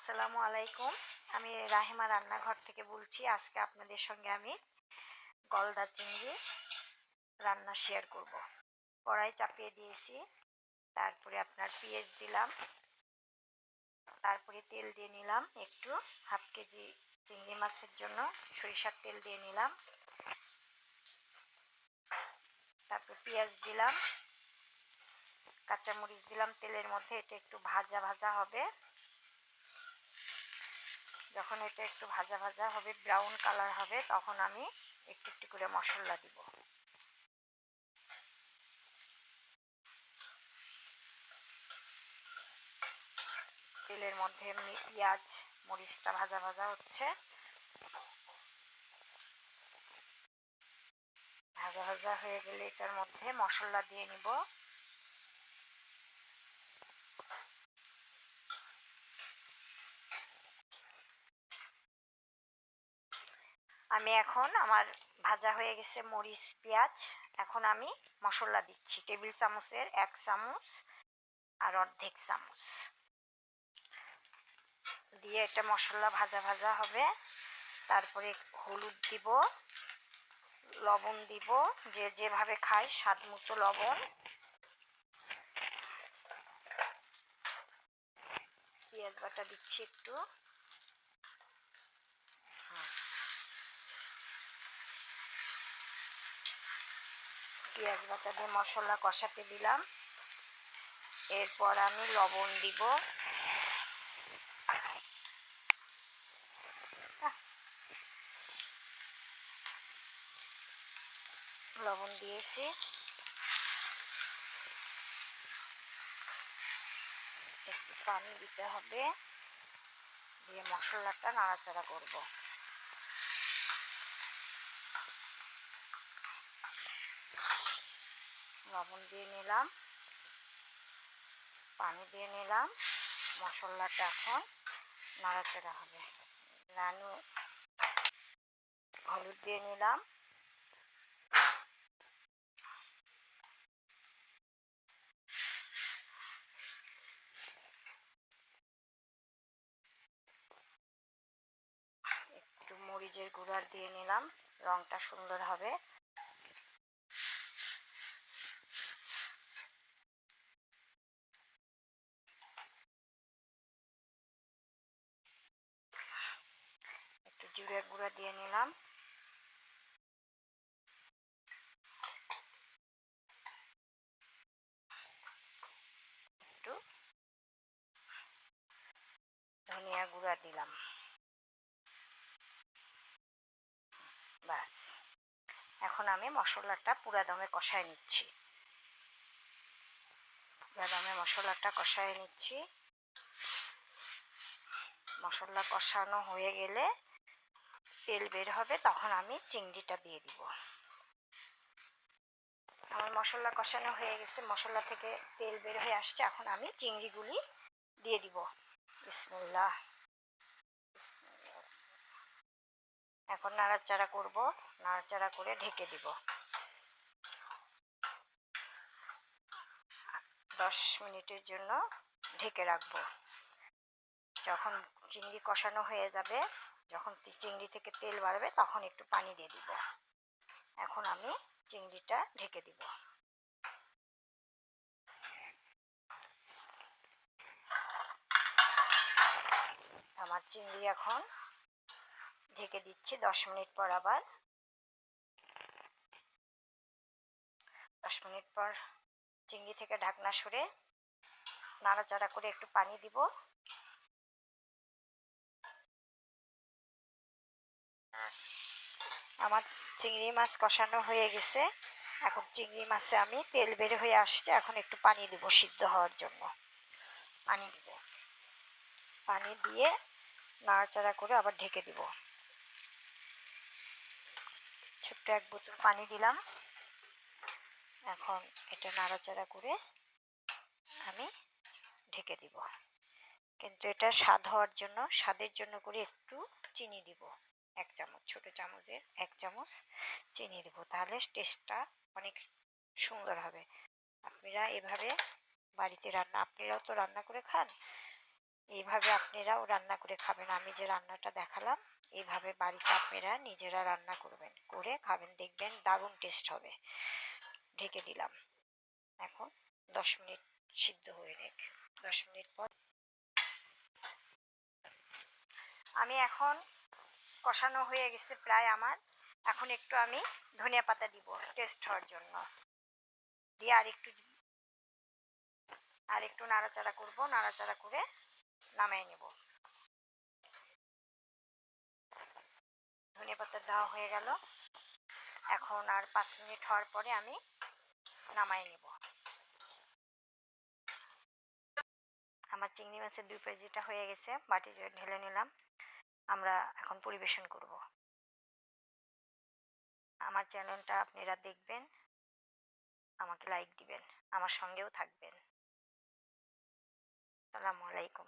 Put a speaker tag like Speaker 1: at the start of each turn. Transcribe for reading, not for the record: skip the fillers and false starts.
Speaker 1: আসসালামু আলাইকুম। আমি রাহিমা রান্নাঘর থেকে বলছি। আজকে আপনাদের সঙ্গে আমি গলদা চিংড়ি রান্না শেয়ার করব। কড়াই চাপিয়ে দিয়েছি, তারপরে আপনার পেঁয়াজ দিলাম, তারপরে তেল দিয়ে নিলাম একটু, হাফ কেজি চিংড়ি মাছের জন্য সরিষার তেল দিয়ে নিলাম, তারপর পেঁয়াজ দিলাম, কাঁচামরিচ দিলাম তেলের মধ্যে। এটা একটু ভাজা ভাজা হবে। যখন এটা একটু ভাজা ভাজা হবে, ব্রাউন কালার হবে, তখন আমি একটু একটু করে মশলা দিব। তেলের মধ্যে এমনি পেঁয়াজ মরিচটা ভাজা ভাজা হচ্ছে। ভাজা ভাজা হয়ে গেলে এটার মধ্যে মশলা দিয়ে নিব। আমি এখন আমার ভাজা হয়ে গেছে মরিচ পেঁয়াজ। এখন আমি মশলা দিচ্ছি। টেবিল চামচের 1 চামচ আর অর্ধেক চামচ দিয়ে এটা মশলা ভাজা ভাজা হবে। তারপরে হলুদ দিব, লবণ দিব, যে যেভাবে খায় স্বাদ মতো লবণ। পেঁয়াজ বাটা দিচ্ছি একটু। পেঁয়াজ বাটা দিয়ে মশলা কষাতে দিলাম। এরপর আমি লবণ দিব, লবণ দিয়েছি। একটু পানি দিতে হবে, দিয়ে মশলাটা নাড়াচাড়া করব। লবণ দিয়ে নিলাম, পানি দিয়ে নিলাম। মশলাটা এখন নাড়াচাড়া হবে। রানু হলুদ দিয়ে নিলাম, একটু মরিচের গুঁড়া দিয়ে নিলাম, রংটা সুন্দর হবে। একটু জিরে গুঁড়া দিয়ে নিলাম, একটু ধনিয়া গুঁড়া দিলাম। ব্যাস, এখন আমি মশলাটা পুরা দমে কষায় নিচ্ছি। পুরা দমে মশলাটা কষায় নিচ্ছি। মশলা কষানো হয়ে গেলে তেল বের হবে, তখন আমি চিংড়িটা দিয়ে দিব। আমার মশলা কষানো হয়ে গেছে, মশলা থেকে তেল বের হয়ে আসছে। এখন আমি চিংড়িগুলি দিয়ে দিব। বিসমিল্লাহ। এখন নাড়াচাড়া করব, নাড়াচাড়া করে ঢেকে দিব। 10 মিনিটের জন্য ঢেকে রাখবো। যখন চিংড়ি কষানো হয়ে যাবে, যখন চিংড়ি থেকে তেল বাড়বে, তখন একটু পানি দিয়ে দিব। এখন আমি চিংড়িটা ঢেকে দিব। আমার চিংড়ি এখন ঢেকে দিচ্ছি 10 মিনিট পর। আবার 10 মিনিট পর চিংড়ি থেকে ঢাকনা সরে নাড়াচাড়া করে একটু পানি দিব। আমার চিংড়ি মাছ কষানো হয়ে গেছে। এখন চিংড়ি মাছে আমি তেল বের হয়ে আসছে। এখন একটু পানি দিব সিদ্ধ হওয়ার জন্য। পানি দিব, পানি দিয়ে নাড়াচাড়া করে আবার ঢেকে দিব। ছোট্ট 1 বোতল পানি দিলাম। এখন এটা নাড়াচাড়া করে আমি ঢেকে দিব। কিন্তু এটা স্বাদ হওয়ার জন্য, স্বাদের জন্য করে একটু চিনি দিব। 1 চামচ, ছোট চামচের 1 চামচ চিনি দিব, তাহলে টেস্টটা অনেক সুন্দর হবে। আপনারা এভাবে বাড়িতে আপনারাও তো রান্না করে খান, এইভাবে আপনারাও রান্না করে খাবেন। আমি যে রান্নাটা দেখালাম এইভাবে বাড়িতে আপনারা নিজেরা রান্না করবেন, করে খাবেন, দেখবেন দারুণ টেস্ট হবে। ঢেকে দিলাম। এখন 10 মিনিট সিদ্ধ হয়ে নিক। 10 মিনিট পর আমি এখন কষানো হয়ে গেছে প্রায় আমার। এখন একটু আমি ধনিয়া পাতা দিব টেস্ট হওয়ার জন্য, দিয়ে আর একটু নাড়াচাড়া করব, নাড়াচাড়া করে নামিয়ে নেব। ধনিয়া পাতা দেওয়া হয়ে গেল। এখন আর 5 মিনিট হওয়ার পরে আমি নামাই নেব। আমার চিংড়ি মাছের 2 কেজিটা হয়ে গেছে, বাটিতে ঢেলে নিলাম। আমরা এখন পরিবেশন করব। আমার চ্যানেলটা আপনারা দেখবেন, আমাকে লাইক দিবেন, আমার সঙ্গেও থাকবেন। আসসালামু আলাইকুম।